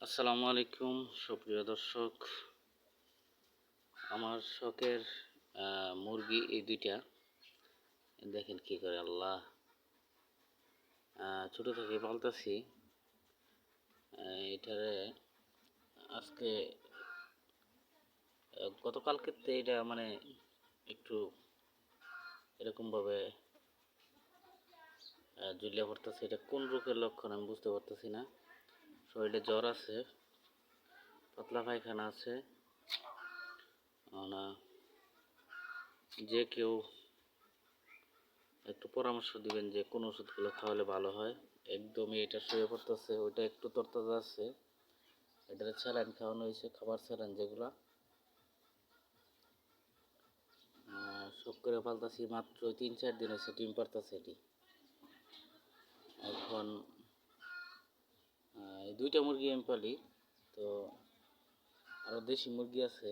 আসসালামু আলাইকুম সুপ্রিয় দর্শক। আমার শখের মুরগি এই দুইটা। দেখেন কি করে আল্লাহ। ছোট থেকে পালতাছি। এটারে আজকে গতকালকে এটা মানে একটু এরকমভাবে জুলিয়া পড়তেছে। এটা কোন রোগের লক্ষণ আমি বুঝতে পারতেছি না। শরীরে জ্বর আছে, পাতলা পায়খানা আছে। না, যে কেউ একটু পরামর্শ দিবেন যে কোন ওষুধগুলো খাওয়ালে ভালো হয়। একদমই এটা শুয়ে পড়তেছে, ওইটা একটু তরতাজা আছে। এটাতে স্যালাইন খাওয়ানো হয়েছে, খাবার স্যালাইন যেগুলা। শখ করে পালতাছি, মাত্র 3-4 দিন হয়েছে ডিম পারতাছে এটি। এখন এই দুইটা মুরগি আমি পালি, তো আরও দেশি মুরগি আছে,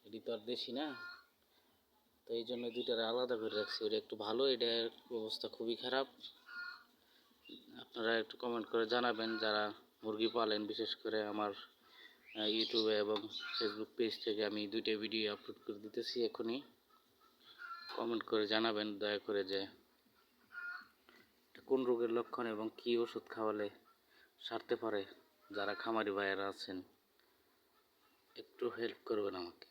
এটি তো আর দেশি না, তো এই জন্য দুইটারে আলাদা করে রাখছি। ওটা একটু ভালো, এটার অবস্থা খুবই খারাপ। আপনারা একটু কমেন্ট করে জানাবেন যারা মুরগি পালেন, বিশেষ করে আমার ইউটিউবে এবং ফেসবুক পেজ থেকে আমি দুইটা ভিডিও আপলোড করে দিতেছি এখনই। কমেন্ট করে জানাবেন দয়া করে যে কোন রোগের লক্ষণ এবং কী ওষুধ খাওয়ালে সারতে পারে। যারা খামারি ভাইয়েরা আছেন একটু হেল্প করবেন আমাকে।